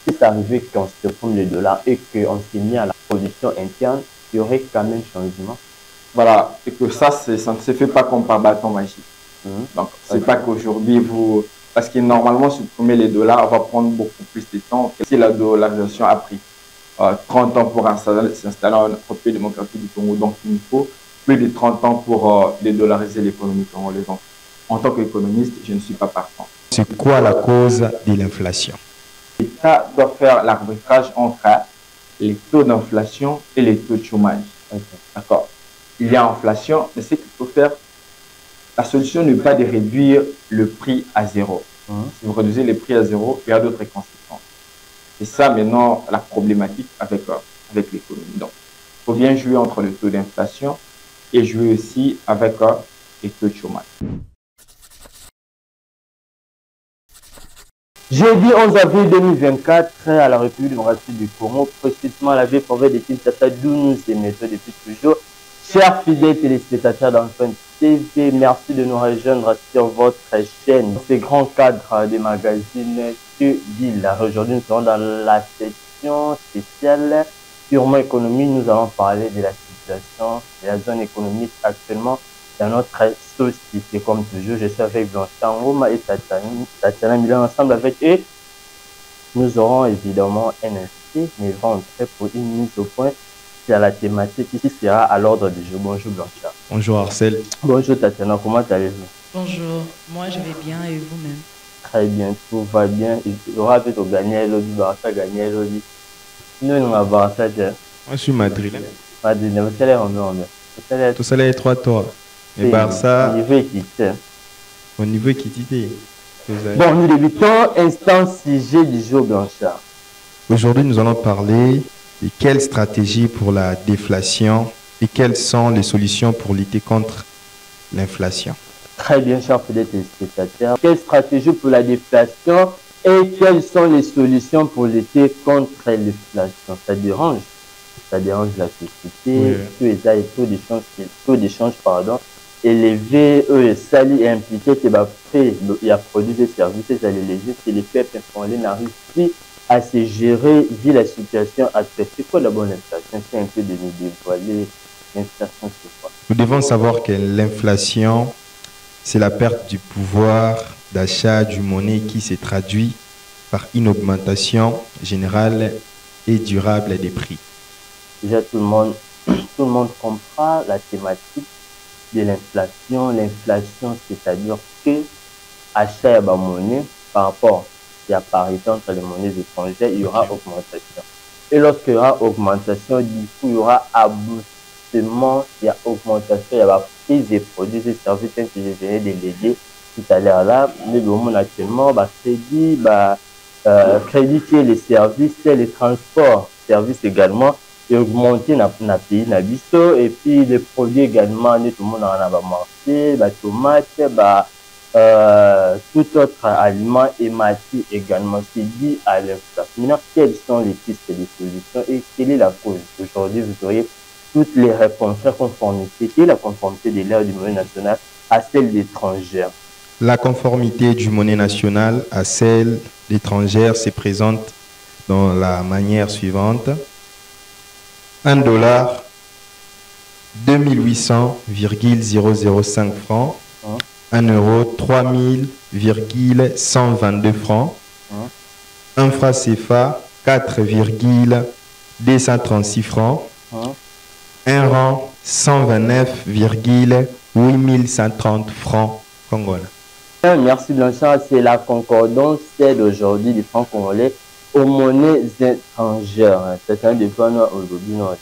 c'est arrivé qu'on supprime le dollar et qu'on s'est mis à la production interne, il y aurait quand même changement. Voilà, et que ça ne se fait pas comme par bâton magique. Donc, c'est pas qu'aujourd'hui, parce que normalement, supprimer les dollars va prendre beaucoup plus de temps. Si la dollarisation a pris 30 ans pour s'installer en pays démocratique du Congo, donc il nous faut plus de 30 ans pour dédollariser l'économie congolaise. Donc, en tant qu'économiste, je ne suis pas partant. C'est quoi la cause de l'inflation? L'État doit faire l'arbitrage entre les taux d'inflation et les taux de chômage. D'accord. Il y a inflation, mais ce qu'il faut faire, la solution n'est pas de réduire le prix à zéro. Si vous réduisez les prix à zéro, il y a d'autres conséquences. C'est ça maintenant la problématique avec l'économie. Donc, il faut bien jouer entre le taux d'inflation et jouer aussi avec les taux de chômage. Jeudi 11 avril 2024, à la République démocratique du Congo, précisément à la ville province de Kinshasa, d'où nous émettons depuis toujours. Chers fidèles téléspectateurs d'Enfant TV, merci de nous rejoindre sur votre chaîne. Ce grand cadre des magazines que dit là. Aujourd'hui, nous serons dans la section spéciale purement économie. Nous allons parler de la situation de la zone économique actuellement dans notre société. Comme toujours, je suis avec Blanchard Ngoma et Tatiana Milan. Ensemble avec eux, nous aurons évidemment un invité, mais il va entrer pour une mise au point à la thématique qui sera à l'ordre du jour. Bonjour Blanchard. Bonjour Arcel. Bonjour Tatiana, comment allez-vous? Bonjour, moi je vais bien et vous-même? Très bien, tout va bien. Il aura peut-être gagné l'Obi, Barça gagné l'Obi. Nous, nous avons Barça. Moi, je suis madrilène. Madrilène, vous allez en tout ça est 3 tours. Mais Barça. Au niveau équité. Au niveau équité. Bon, nous débutons instant sujet du jour, Blanchard. Aujourd'hui, nous allons parler de quelle stratégie pour la déflation et quelles sont les solutions pour lutter contre l'inflation. Très bien, chers téléspectateurs. Quelle stratégie pour la déflation et quelles sont les solutions pour lutter contre l'inflation? Ça dérange la société. Oui. Taux d'échange, élevé, sali et impliqué, il y a produit des services, à l'élever, c'est les peuples informés n'arrivent plus à se gérer vu la situation actuelle. C'est quoi d'abord l'inflation? C'est un peu de nous dévoiler l'inflation, c'est quoi? Nous devons savoir que l'inflation, c'est la perte du pouvoir d'achat du monnaie qui se traduit par une augmentation générale et durable des prix. Déjà, tout le monde comprend la thématique de l'inflation. L'inflation, c'est-à-dire que achat de monnaie par rapport à la parité entre les monnaies étrangères, il y aura augmentation. Et lorsqu'il y aura augmentation, du coup, il y aura aboussement, il y a augmentation, il y aura prise des produits et services que je venais de l'aider tout à l'heure là. Mais le monde actuellement, crédit qui est les services, c'est les transports, services également. Et augmenter dans le pays Nabiso et puis les produits également tout le monde en a marché, tomates, tout autre aliment et matière également c'est dit à l'inflation. Maintenant, quelles sont les pistes de solutions et quelle est la cause? Aujourd'hui, vous aurez toutes les réponses. La conformité, quelle est la conformité de l'ère du monnaie nationale à celle d'étrangère? La conformité du monnaie nationale à celle d'étrangère se présente dans la manière suivante. 1 dollar, 2800,005 francs. 1 euro, 3000,122 francs. 1 franc CFA, 4,236 francs. 1 rand, 129,8130 francs congolais. Merci Blanchard, c'est la concordance d'aujourd'hui du franc congolais aux monnaies étrangères. C'est un des points aujourd'hui, on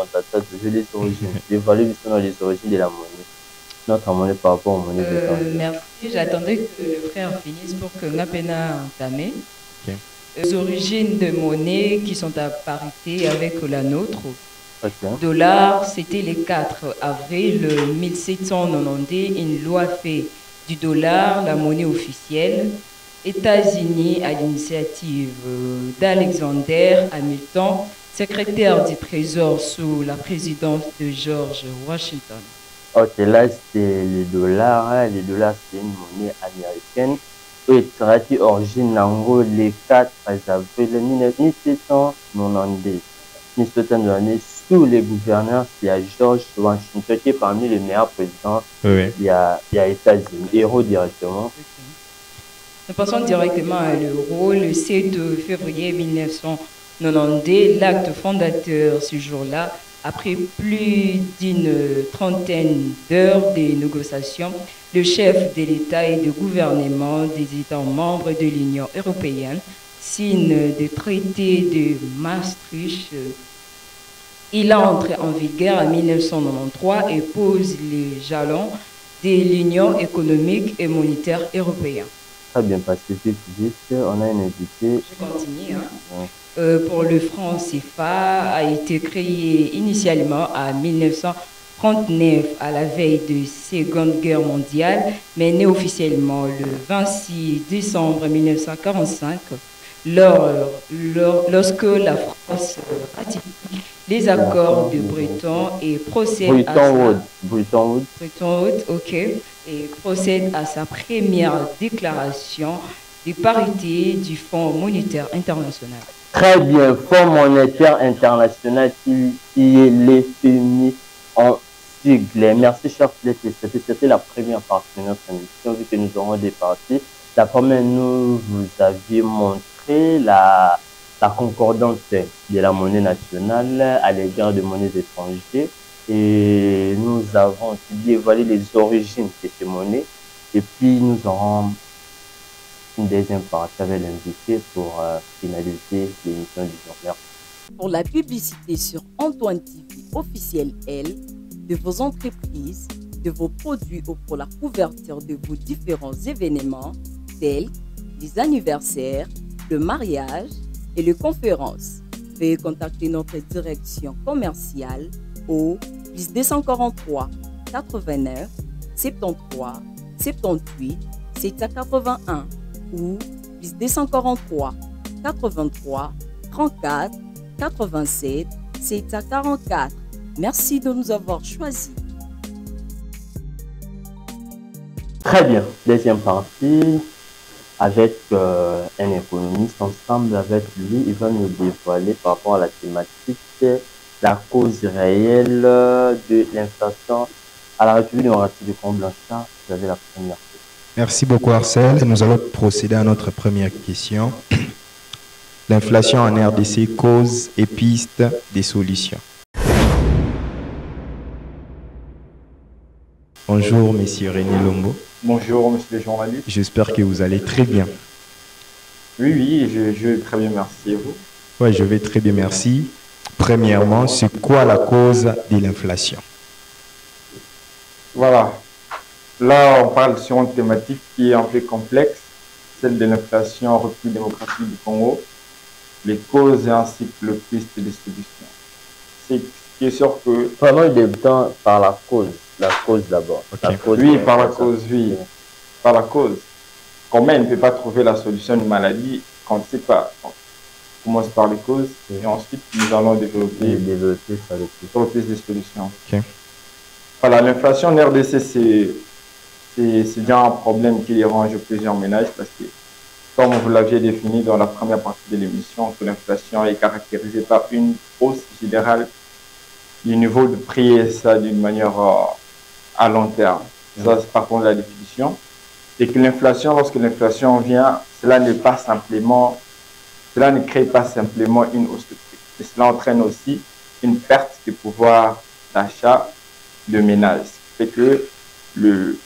t'attend toujours les origines. Dévoiler les origines de la monnaie. Notre monnaie par rapport aux monnaies étrangères. Merci, j'attendais que le frère finisse pour que Ngapena entame. Okay. Les origines de monnaie qui sont à parité avec la nôtre. Okay. Dollar, c'était le 4 avril 1790, une loi fait du dollar la monnaie officielle. États-Unis à l'initiative d'Alexander Hamilton, secrétaire du Trésor sous la présidence de George Washington. Ok, là c'est les dollars. Les dollars, c'est une monnaie américaine Etrati origine nango le 4 avril 1790. 1790 sous les gouverneurs, il y a George Washington qui est parmi les meilleurs présidents. Oui. Il y a États-Unis, héros directement. Nous passons directement à l'euro. Le 7 février 1992, l'acte fondateur ce jour-là, après plus d'une trentaine d'heures de négociations, le chef de l'État et de gouvernement des États membres de l'Union européenne signe le traité de Maastricht. Il entre en vigueur en 1993 et pose les jalons de l'Union économique et monétaire européenne. Très bien passé, vite. On a une invité. Je continue. Pour le franc CFA a été créé initialement en 1939 à la veille de la Seconde Guerre mondiale, mais né officiellement le 26 décembre 1945 lorsque la France ratifie les accords de Bretton et procède Bretton Woods, ok, et procède à sa première déclaration de parité du Fonds monétaire international. Très bien, Fonds monétaire international qui est l'FMI en sigle. Merci, cher Flet. C'était la première partie de notre émission, vu que nous aurons des parties. La première, vous aviez montré la concordance de la monnaie nationale à l'égard de monnaies étrangères. Et nous avons aussi dévoilé les origines de ces monnaies. Et puis, nous aurons une deuxième partie avec l'invité pour finaliser l'émission du jour. Pour la publicité sur Antoine TV officiel L, de vos entreprises, de vos produits ou pour la couverture de vos différents événements tels les anniversaires, le mariage et les conférences, veuillez contacter notre direction commerciale au plus 243 89 73 78 781 ou plus 243 83 34 87 744. Merci de nous avoir choisis. Très bien. Deuxième partie avec un économiste. Ensemble avec lui, il va nous dévoiler par rapport à la thématique la cause réelle de l'inflation à la République démocratique du Congo-Blanchard. Vous avez la première question. Merci beaucoup, Arcel. Nous allons procéder à notre première question. L'inflation en RDC, cause et piste des solutions. Bonjour, monsieur René Lombo. Bonjour, monsieur le journaliste. J'espère que vous allez très bien. Oui, je vais très bien, merci. Et vous? Oui, je vais très bien, merci. Premièrement, c'est quoi la cause de l'inflation? Voilà. Là, on parle sur une thématique qui est un peu complexe, celle de l'inflation en République démocratique du Congo, les causes ainsi que le piste des solutions. C'est qui est sûr que... Vraiment, débutant par la cause d'abord. Okay. Oui, par la cause, oui. Par la cause. Comment il ne peut pas trouver la solution à une maladie quand on ne sait pas? On commence par les causes et ensuite nous allons développer sur le piste des solutions. Okay. Voilà, l'inflation en RDC, c'est déjà un problème qui dérange plusieurs ménages parce que, comme vous l'aviez défini dans la première partie de l'émission, que l'inflation est caractérisée par une hausse générale du niveau de prix et ça d'une manière à long terme. Ça, c'est par contre la définition. Et que l'inflation, lorsque l'inflation vient, cela ne crée pas simplement une hausse de prix. Et cela entraîne aussi une perte de pouvoir d'achat de ménage. Ce qui fait que le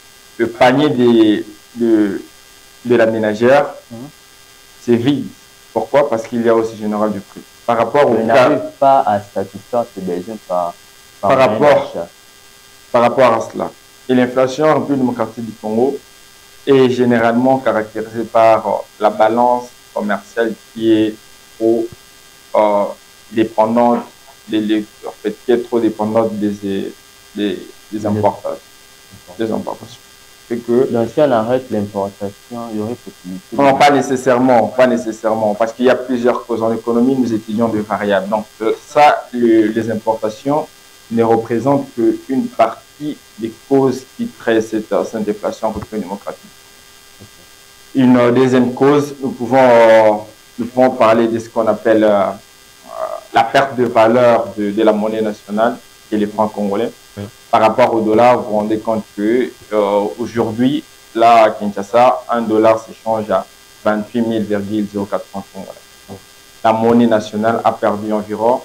panier de la ménagère, c'est vide. Pourquoi? Parce qu'il y a aussi général du prix. Par rapport au n'arrive pas à satisfaire ses besoins par rapport à cela. Et l'inflation en République démocratique du Congo est généralement caractérisée par la balance commerciale qui est trop dépendante, qui est trop dépendante des importations. Donc si on arrête l'importation, il y aurait possibilité. Non, pas nécessairement, parce qu'il y a plusieurs causes en économie, nous étudions des variables. Donc ça, les importations ne représentent qu'une partie des causes qui créent cette inflation en République démocratique. Une deuxième cause, nous pouvons parler de ce qu'on appelle la perte de valeur de la monnaie nationale et les francs congolais. Oui. Par rapport au dollar, vous vous rendez compte que aujourd'hui, là, à Kinshasa, un dollar s'échange à 28 000,04 francs congolais. Oui. La monnaie nationale a perdu environ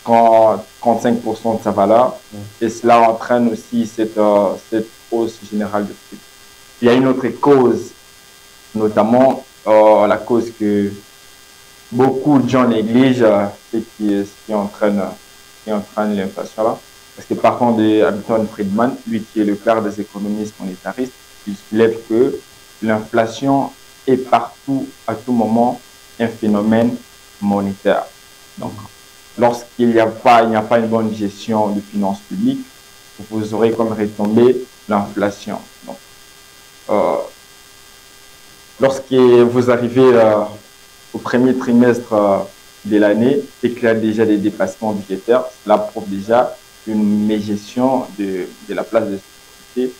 35% de sa valeur. Oui. Et cela entraîne aussi cette hausse générale de prix. Il y a une autre cause, notamment la cause que beaucoup de gens négligent, c'est qui entraîne l'inflation là. Parce que par contre, Milton Friedman, lui qui est le père des économistes monétaristes, il soulève que l'inflation est partout, à tout moment, un phénomène monétaire. Donc, lorsqu'il n'y a pas une bonne gestion de finances publiques, vous aurez comme retombée l'inflation. Donc, lorsque vous arrivez au premier trimestre de l'année et qu'il y a déjà des dépassements budgétaires, cela prouve déjà une mégestion de la place des sociétés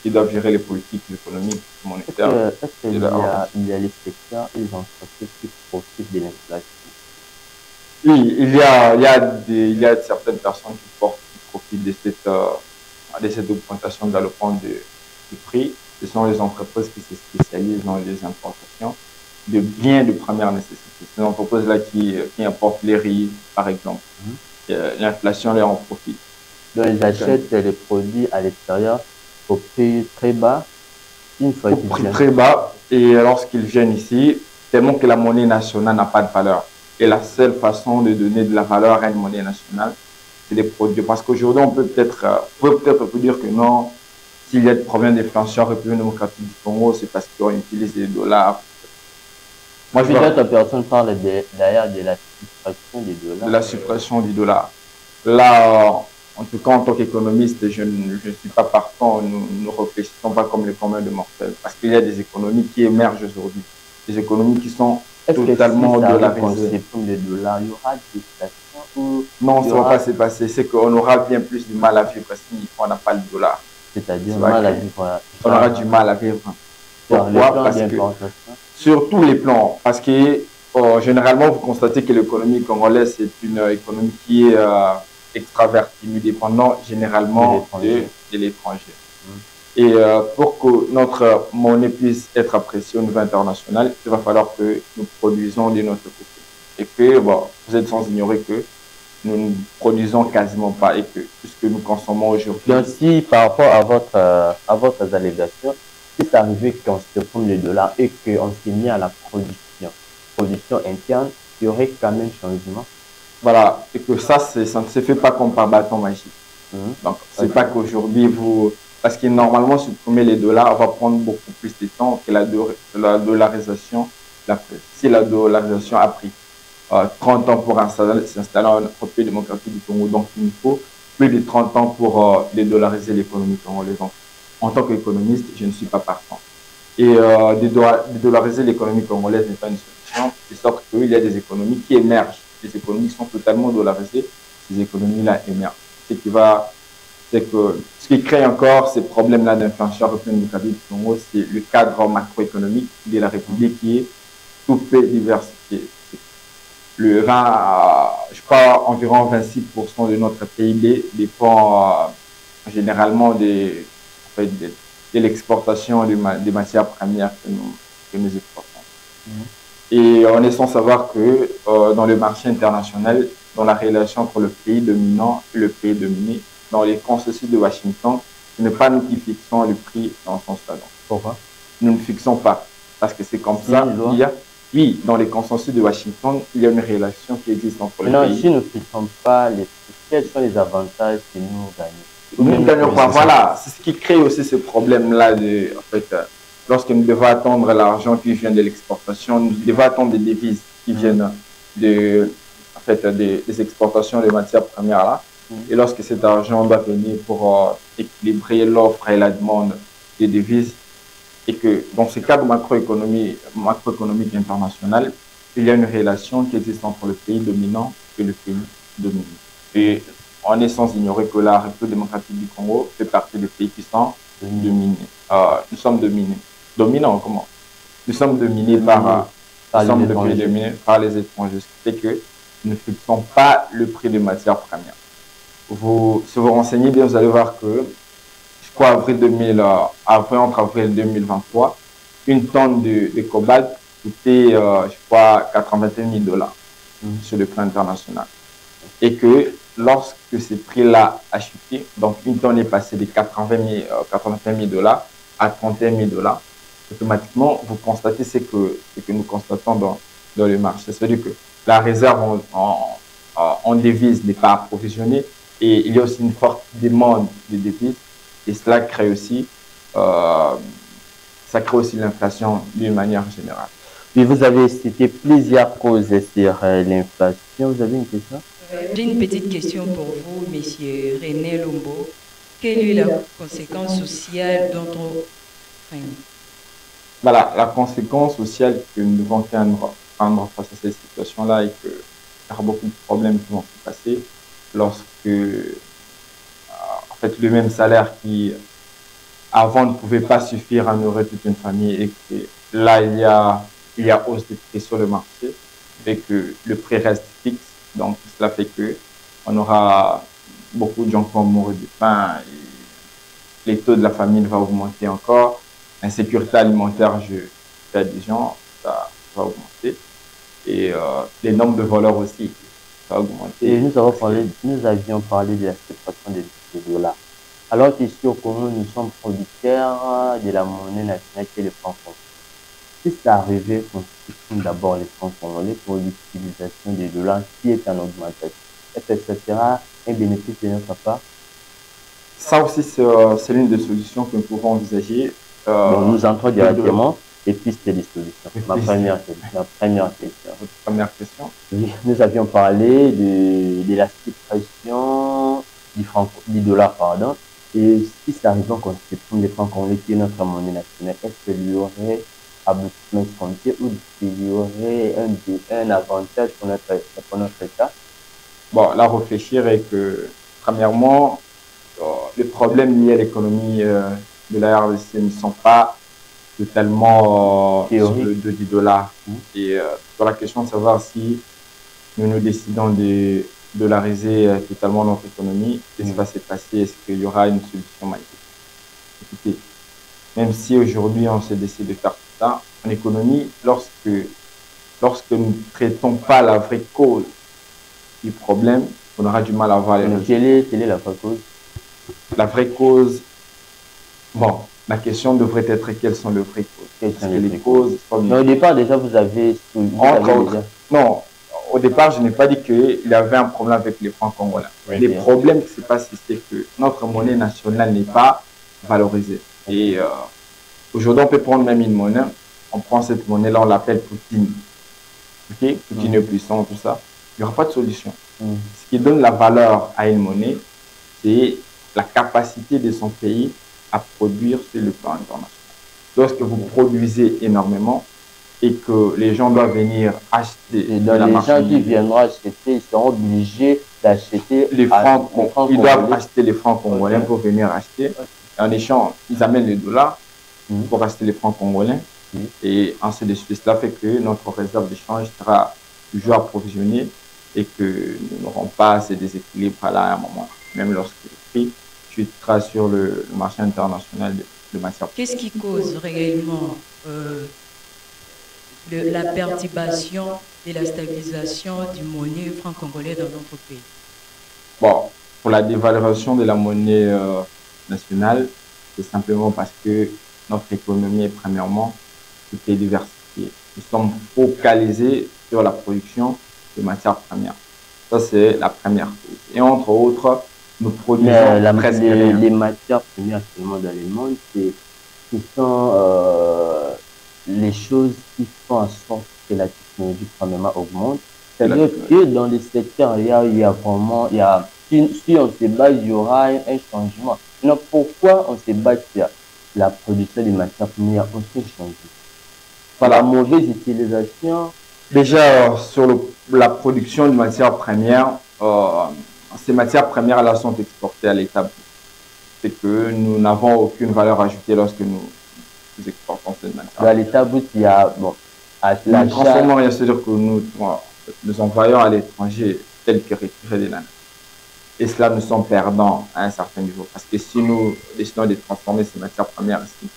qui doivent gérer les politiques économiques et monétaires. Est-ce qu'il y a les secteurs et les entreprises qui profitent de l'inflation? Oui, il y a certaines personnes qui profitent de cette augmentation galopante du prix. Ce sont les entreprises qui se spécialisent dans les importations de biens de première nécessité. Ces entreprises-là qui importent les riz, par exemple. L'inflation leur en profite. Donc, ils achètent les produits à l'extérieur au prix très bas. Au prix très bas. Et lorsqu'ils viennent ici, tellement que la monnaie nationale n'a pas de valeur. Et la seule façon de donner de la valeur à une monnaie nationale, c'est des produits. Parce qu'aujourd'hui, on peut peut-être dire que non, s'il y a des problèmes d'inflation en République démocratique du Congo, c'est parce qu'on utilise les dollars. Moi, je vois que personne parle d'ailleurs de la suppression des dollars. De la suppression du dollar. Là, en tout cas, en tant qu'économiste, je ne suis pas partant. Nous ne réfléchissons pas comme les communs de mortels. Parce qu'il y a des économies qui émergent aujourd'hui. Des économies qui sont totalement dollarisées. Le dollar, il y aura des stations ou... Non, ça ne va pas se passer. C'est qu'on aura bien plus de mal à vivre si on n'a pas le dollar. C'est-à-dire mal à vivre. On aura du mal à vivre. Pourquoi? Parce que sur tous les plans. Parce que généralement, vous constatez que l'économie congolaise, c'est une économie qui est extravertie, nous dépendons généralement de l'étranger. Et pour que notre monnaie puisse être appréciée au niveau international, il va falloir que nous produisons de notre côté. Et que, bon, vous êtes sans ignorer que nous ne produisons quasiment pas et que tout ce que nous consommons aujourd'hui. Donc, si par rapport à votre allégation, si c'est arrivé qu'on se prenne le dollar et qu'on s'est mis à la production interne, il y aurait quand même changement. Voilà, et que ça ne se fait pas comme par bâton magique. Donc, c'est pas qu'aujourd'hui parce que normalement, supprimer les dollars va prendre beaucoup plus de temps que la dollarisation. Si la dollarisation a pris 30 ans pour s'installer en République démocratique du Congo, donc il nous faut plus de 30 ans pour dédollariser l'économie congolaise. Donc, en tant qu'économiste, je ne suis pas partant. Et dédollariser l'économie congolaise n'est pas une solution, de sorte qu'il y a des économies qui émergent. Les économies qui sont totalement dollarisées, ces économies-là émergent. Ce qui crée encore ces problèmes-là d'inflation en République démocratique du Congo, c'est le cadre macroéconomique de la République qui est tout fait diversifié. Je crois environ 26% de notre PIB dépend généralement de l'exportation des matières premières que nous exportons. Et on est sans savoir que dans le marché international, dans la relation entre le pays dominant et le pays dominé, dans les consensus de Washington, ce n'est pas nous qui fixons le prix dans son salon. Pourquoi? Nous ne fixons pas. Parce que c'est comme ça. Oui, dans les consensus de Washington, il y a une relation qui existe entre les pays. Si nous ne fixons pas les prix, quels sont les avantages que nous gagnons? Nous ne gagnons pas. Voilà, c'est ce qui crée aussi ce problème-là. En fait, lorsque nous devons attendre l'argent qui vient de l'exportation, nous devons attendre des devises qui viennent des exportations de matières premières là. Et lorsque cet argent doit venir pour équilibrer l'offre et la demande des devises, et que dans ce cadre macroéconomique international, il y a une relation qui existe entre le pays dominant et le pays dominé. Et on est sans ignorer que la République démocratique du Congo fait partie des pays qui sont dominés. Nous sommes dominés. Dominants, comment? nous sommes dominés par les étrangers, ce qui fait que nous ne fixons pas le prix des matières premières. Si vous renseignez bien, vous allez voir que, je crois, entre avril 2023, une tonne de cobalt coûtait, je crois, 81 000 $ sur le plan international. Et que lorsque ce prix-là a chuté, donc une tonne est passée de 81 000 $ à 31 000 $, automatiquement, vous constatez ce que nous constatons dans le marché. C'est-à-dire que la réserve en devises n'est pas approvisionnée et il y a aussi une forte demande de devises et cela crée aussi, l'inflation d'une manière générale. Et vous avez cité plusieurs causes sur l'inflation. Vous avez une question? J'ai une petite question pour vous, monsieur René Lombo. Quelle est la conséquence sociale dont on... Voilà, la conséquence sociale que nous devons prendre face à cette situation-là et qu'il y aura beaucoup de problèmes qui vont se passer lorsque, en fait, le même salaire qui, avant, ne pouvait pas suffire à nourrir toute une famille et que là, il y a hausse des prix sur le marché et que le prix reste fixe. Donc, cela fait qu'on aura beaucoup de gens qui vont mourir de faim et les taux de la famine vont augmenter encore. L'insécurité alimentaire, je fais adhésion, ça va augmenter. Et les nombres de voleurs aussi, ça va augmenter. Et nous avions parlé de la séparation des dollars. Alors qu'ici au Congo, nous sommes producteurs de la monnaie nationale qui est le franc congolais. Si ça arrivait, on supprime d'abord les francs congolais pour l'utilisation des dollars qui est en augmentation. Est-ce que ça sera un bénéfice de notre part? Ça aussi, c'est l'une des solutions que nous pouvons envisager. Donc nous entrons directement et pistes de solutions. Ma première question. Votre première question? Oui, nous avions parlé de la suppression du dollar, pardon. Et si ça arrive qu'on supprime les francs congolais qui est notre monnaie nationale, est-ce qu'il y aurait aboutissement escompté ou il y aurait un avantage pour notre État? Bon, là, réfléchir est que, premièrement, les problèmes liés à l'économie de la RDC ne sont pas totalement sur le dos du dollar. Et sur la question de savoir si nous décidons de dollariser totalement notre économie, qu'est-ce qui va se passer? Est-ce qu'il y aura une solution magique? Écoutez, même si aujourd'hui on se décide de faire tout ça, en économie, lorsque nous ne traitons pas la vraie cause du problème, on aura du mal à voir les résultats. Quelle est la vraie cause? La vraie cause, bon, la question devrait être quelles sont les vraies causes. Parce que les causes... Mais au départ, déjà, vous avez non, au départ, je n'ai pas dit qu'il y avait un problème avec les francs congolais. Oui, les problèmes qui se passent, c'est que notre monnaie nationale n'est pas valorisée. Et aujourd'hui, on peut prendre même une monnaie. On prend cette monnaie-là, on l'appelle Poutine. Ok, Poutine est puissant, tout ça. Il n'y aura pas de solution. Ce qui donne la valeur à une monnaie, c'est la capacité de son pays à produire sur le plan international. Lorsque vous produisez énormément et que les gens doivent venir acheter et les gens qui viendront acheter, ils seront obligés d'acheter les francs. Ils doivent acheter les francs congolais pour venir acheter. En échange, ils amènent les dollars pour acheter les francs congolais. Et ainsi de suite. Cela fait que notre réserve d'échange sera toujours approvisionnée et que nous n'aurons pas ces déséquilibres là à un moment, même lorsque le prix chutera sur le marché international de matières. Qu'est-ce qui cause réellement la perturbation et la stabilisation du monnaie franc congolais dans notre pays? Bon, pour la dévalorisation de la monnaie nationale, c'est simplement parce que notre économie est premièrement tout est diversifié. Nous sommes focalisés sur la production de matières premières. Ça, c'est la première chose. Et entre autres, nous produisons presque les matières premières actuellement dans le monde, ce sont les choses qui font en sorte que la technologie premièrement augmente. C'est-à-dire que dans les secteurs, il y a vraiment, si on se base, il y aura un changement. Donc, pourquoi on se base sur la production des matières premières? On peut changer. Par la mauvaise utilisation. Déjà, sur la production de matières premières, ces matières premières-là sont exportées à l'état. C'est que nous n'avons aucune valeur ajoutée lorsque nous exportons cette matière. Dans l'État, il y a, bon, nous ne transformons rien, c'est-à-dire que nous envoyons à l'étranger tel que retiré des nanas. Et cela, nous sommes perdants à un certain niveau. Parce que si nous décidons de transformer ces matières premières ici,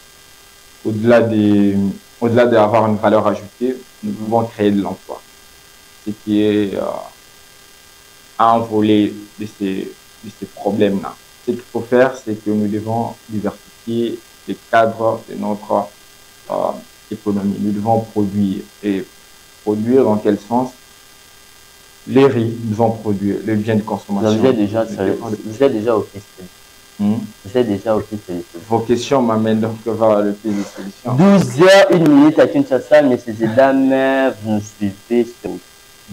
au-delà d'avoir une valeur ajoutée, nous pouvons créer de l'emploi. Ce qui est un volet de ces problèmes-là. Ce qu'il faut faire, c'est que nous devons diversifier les cadres de notre économie. Nous devons produire. Et produire dans quel sens? Les riz, nous devons produire les biens de consommation. Vous êtes déjà au fiscal. Vous êtes déjà au fiscal. Vos questions m'amènent donc vers le pays de solution. 12h01 à Kinshasa, messieurs et dames, vous nous suivez sur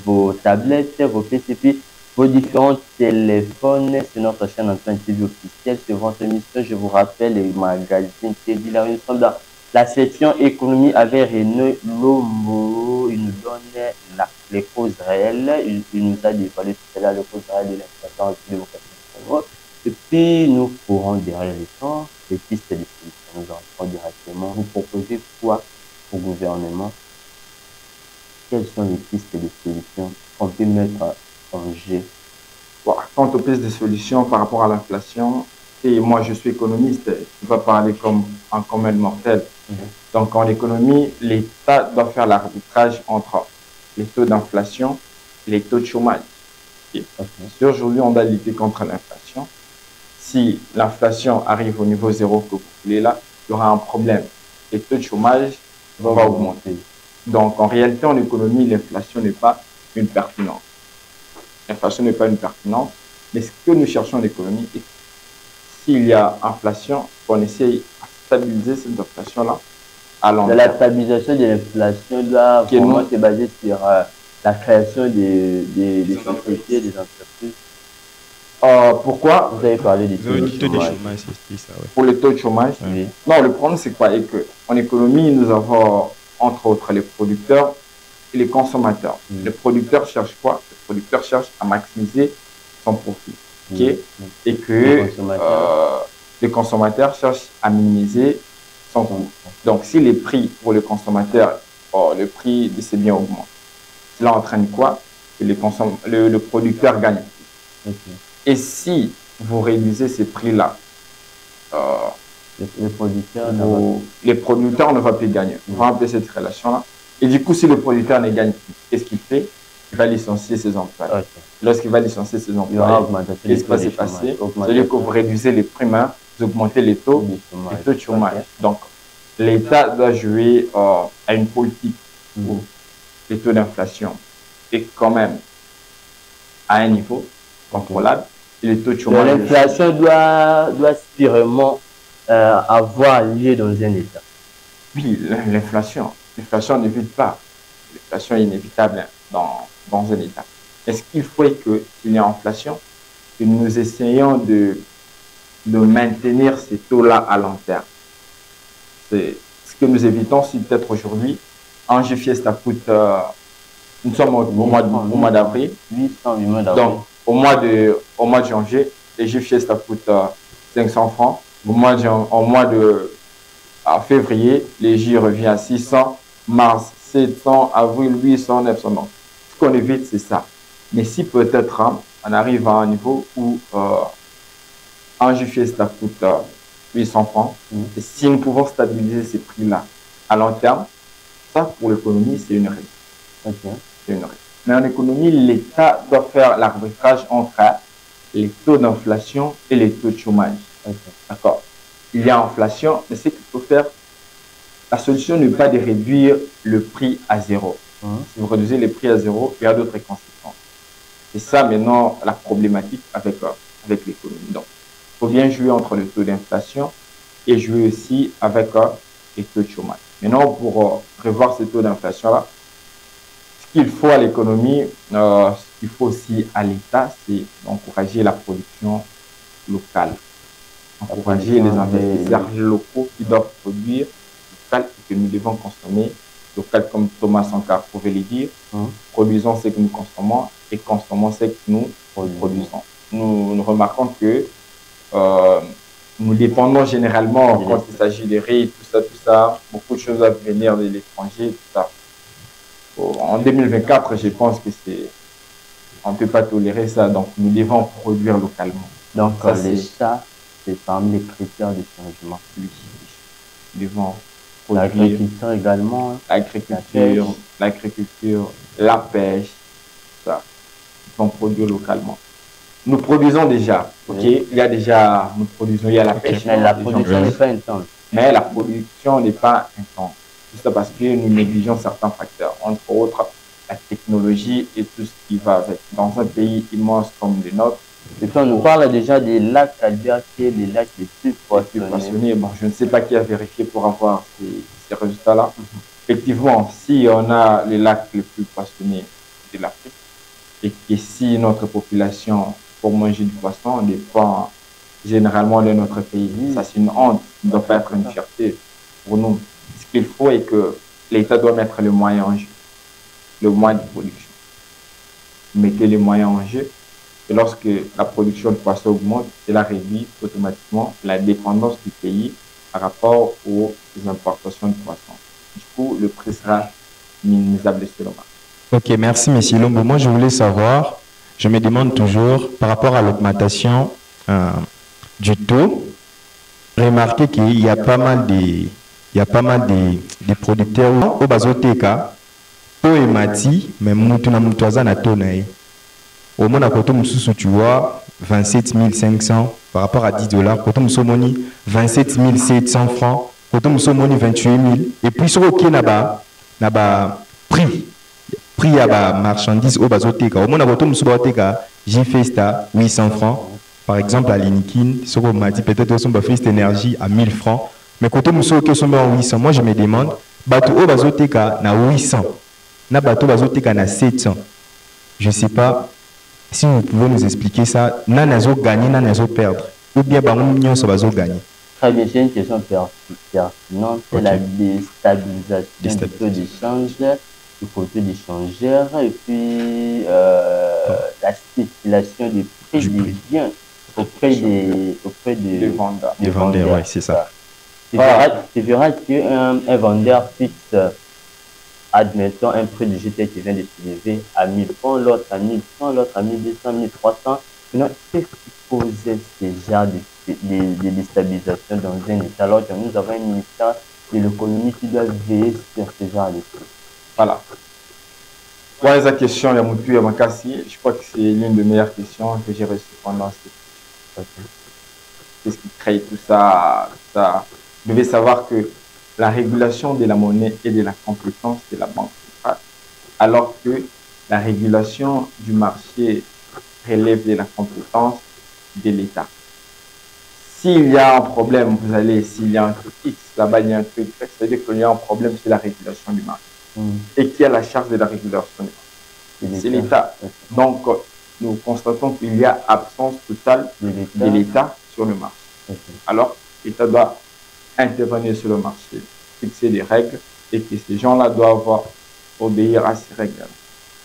vos tablettes, vos PCP, vos différents téléphones sur notre chaîne Antoine TV officielle. Sur votre émission, je vous rappelle, les magazines TV, là, nous sommes dans la section économie avec René Lomo. Il nous donne les causes réelles. Il nous a dévoilé tout à l'heure les causes réelles de l'inflation de l'évocation. Et puis, nous pourrons derrière les temps les pistes de solutions. Nous entrons directement. Vous proposez quoi au gouvernement? Quelles sont les pistes de solutions qu'on peut mettre en jeu? Bon, quant aux pistes de solutions par rapport à l'inflation, et moi je suis économiste, je vais parler comme un commun mortel. Donc en économie, l'État doit faire l'arbitrage entre les taux d'inflation et les taux de chômage. Si aujourd'hui on doit lutter contre l'inflation, si l'inflation arrive au niveau zéro que vous voulez là, il y aura un problème. Les taux de chômage vont augmenter. Donc en réalité, en économie, l'inflation n'est pas une pertinence. L'inflation n'est pas une pertinence, mais ce que nous cherchons en économie, est s'il y a inflation, on essaye de stabiliser cette inflation-là à long terme. La stabilisation de l'inflation doit vraiment se baser sur la création des sociétés, des entreprises. Pourquoi? Vous avez parlé des taux de chômage. Pour les taux de chômage? Oui. Non, le problème c'est quoi? En économie, nous avons entre autres les producteurs et les consommateurs. Les producteurs cherchent quoi? Les producteurs cherchent à maximiser son profit. Et que les consommateurs cherchent à minimiser son coût. Donc, si les prix pour les consommateurs, le prix de ces biens augmente, cela entraîne quoi? Que le producteur gagne plus. Et si vous réduisez ces prix-là, les producteurs ne vont plus gagner. Vous rappelez cette relation-là. Et du coup, si le producteur ne gagne plus, qu'est-ce qu'il fait? Il va licencier ses employés. Lorsqu'il va licencier ses employés, qu'est-ce qui va se passer? C'est-à-dire que vous réduisez les primes, vous augmentez les taux de chômage. Donc, l'État doit jouer à une politique où les taux d'inflation est quand même à un niveau contrôlable. Et les taux de chômage. L'inflation doit spirement avoir lieu dans un État. Oui, l'inflation n'évite pas. L'inflation est inévitable dans un État. Est-ce qu'il faut qu'il y ait inflation, que nous essayons de maintenir ces taux-là à long terme? C'est ce que nous évitons si peut-être aujourd'hui, un jeu Fiesta coûte, nous sommes au mois d'avril. Donc, au mois de janvier, les jeux Fiesta coûtent 500 francs. Au mois de février, les jeux reviennent à 600, mars 700, avril 800, 900. Donc, ce qu'on évite, c'est ça. Mais si peut-être on arrive à un niveau où un jeu Fiesta coûte 800 francs, et si nous pouvons stabiliser ces prix-là à long terme, ça pour l'économie, c'est une raison. C'est une raison. Mais en économie, l'État doit faire l'arbitrage entre les taux d'inflation et les taux de chômage. D'accord. Il y a inflation, mais ce qu'il faut faire, la solution n'est pas de réduire le prix à zéro. Si vous réduisez les prix à zéro, il y a d'autres conséquences. C'est ça maintenant la problématique avec l'économie. Donc, il faut bien jouer entre le taux d'inflation et jouer aussi avec les taux de chômage. Maintenant, pour revoir ces taux d'inflation-là, ce qu'il faut à l'économie, ce qu'il faut aussi à l'État, c'est d'encourager la production locale. Encourager les investisseurs locaux qui doivent produire local et que nous devons consommer local, comme Thomas Sankara pouvait le dire. Produisons ce que nous consommons et consommons ce que nous produisons. Nous remarquons que nous dépendons généralement quand il s'agit de riz, tout ça. Beaucoup de choses doivent venir de l'étranger, tout ça. En 2024, je pense que on ne peut pas tolérer ça, donc nous devons produire localement. Donc, ça, c'est parmi les critères de changement. Oui. Nous devons l'agriculture également. L'agriculture, la pêche, ça. Nous devons produire localement. Nous produisons déjà, ok? Oui. Il y a la pêche. Mais la production n'est pas intense. Mais la production n'est pas intense. Tout ça parce que nous négligeons certains facteurs, entre autres la technologie et tout ce qui va avec. Dans un pays immense comme le nôtre. Et quand on nous parle déjà des lacs Albert, qui est les lacs les plus poissonnés. Bon, je ne sais pas qui a vérifié pour avoir ces résultats-là. Effectivement, si on a les lacs les plus poissonnés de l'Afrique, et que si notre population, pour manger du poisson, dépend généralement de notre pays, ça c'est une honte, ça ne doit pas être une fierté pour nous. Ce qu'il faut est que l'État doit mettre les moyens en jeu, le moyen de production. Mettez les moyens en jeu, et lorsque la production de poissons augmente, cela réduit automatiquement la dépendance du pays par rapport aux importations de poissons. Du coup, le prix sera minimisable sur le marché. Ok, merci M. Lombo. Moi, je voulais savoir, je me demande toujours, par rapport à l'augmentation du taux, remarquez qu'il y a pas mal de producteurs au Bazoteka, taux et mati, mais Moutouna Moutouazana Tonaï. Au monde à côté, tu vois, 27 500 par rapport à 10 $. Côté Moussomoni, 27 700 francs. Côté Moussomoni, 28 000. Et puis, sur le n'a prix à la marchandise au Bazoteka. Au monde à côté, Moussomoteka, j'ai fait ça 800 francs. Par exemple, à l'Inikin, sur le mati, peut-être que son fait énergie à 1000 francs. Mais côté Moussomoteka, sont à 800. Moi, je me demande, bateau au Bazoteka, na 800. Na bateau Bazoteka, na 700. Je ne sais pas. Si vous pouvez nous expliquer ça, Nanazo gagner, Nanazo perdre. Ou bien Bangounion ça va gagner. Très bien, c'est une question pertinente. C'est la déstabilisation du taux d'échange, du côté des changeurs, et puis la spéculation des prix des biens auprès des vendeurs. Des vendeurs, oui, c'est ça. Tu verras qu'un vendeur fixe, admettons un prix de GT qui vient de s'élever à 1000 francs, l'autre à 1100, l'autre à 1200, 1300. Maintenant, qu'est-ce qui causait ce genre de déstabilisation dans un État alors que nous avons un ministère de l'économie qui doit veiller sur ce genre de choses? Voilà. Pour la question, Yamoutou Yamakassi, je crois que c'est l'une des meilleures questions que j'ai reçues pendant cette question. Qu'est-ce qui crée tout ça, Vous devez savoir que la régulation de la monnaie est de la compétence de la Banque centrale, alors que la régulation du marché relève de la compétence de l'État. S'il y a un problème, s'il y a un truc X, là-bas il y a un truc Y, c'est-à-dire qu'il y a un problème, c'est la régulation du marché. Et qui a la charge de la régulation du marché? C'est l'État. Donc, nous constatons qu'il y a absence totale de l'État sur le marché. Alors, l'État doit intervenir sur le marché, fixer des règles et que ces gens-là doivent obéir à ces règles.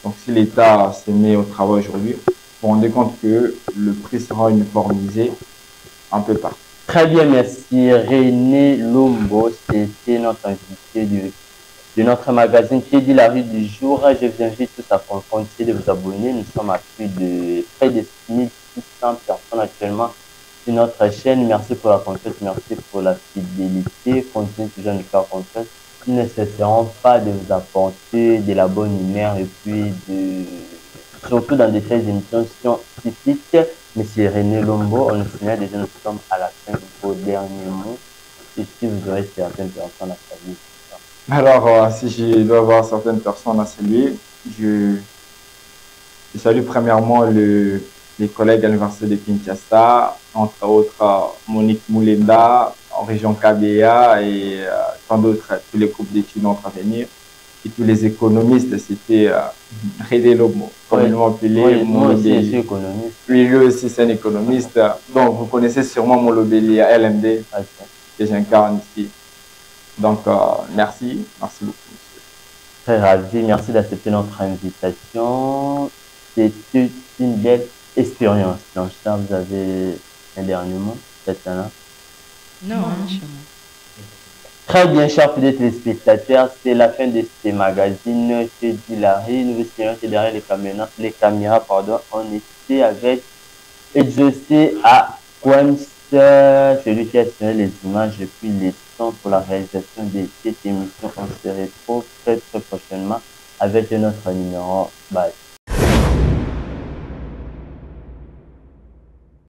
Donc, si l'État se met au travail aujourd'hui, vous vous rendez compte que le prix sera uniformisé un peu partout. Très bien, merci. René Lombo, c'était notre invité de notre magazine qui dit la rue du jour. Je vous invite tous à continuer de vous abonner. Nous sommes à près de 1600 personnes actuellement sur notre chaîne. Merci pour la confiance, merci pour la fidélité. Continuez toujours à nous faire confiance. Nous ne cesserons pas de vous apporter de la bonne humeur et puis surtout dans de telles émissions scientifiques. Monsieur René Lombo, on nous signale déjà, nous sommes à la fin de vos derniers mots. Et si vous aurez certaines personnes à saluer. Alors, si je dois avoir certaines personnes à saluer, je salue premièrement les collègues à l'Université de Kinshasa, entre autres Monique Moulenda, en région KBA et tant d'autres, tous les groupes d'étudiants à venir. Et tous les économistes, c'était René Lombo, communément appelé. Moi aussi, je suis économiste. Oui, lui aussi, c'est un économiste. Donc, vous connaissez sûrement Molobeli à LMD, que j'incarne ici. Donc, merci beaucoup, monsieur. Très ravi, merci d'accepter notre invitation. C'était une belle expérience. Donc, ça, vous avez un dernier mot, peut-être là. Non, hein, chez moi. Très bien, chers fidèles téléspectateurs, c'est la fin de ce magazine. Je dis Larry, nous espérons que derrière les caméras, pardon, on était avec Exaucé à Quems, celui qui a signé les images et puis les sons pour la réalisation de cette émission. On se retrouve très très prochainement avec notre numéro. Bye.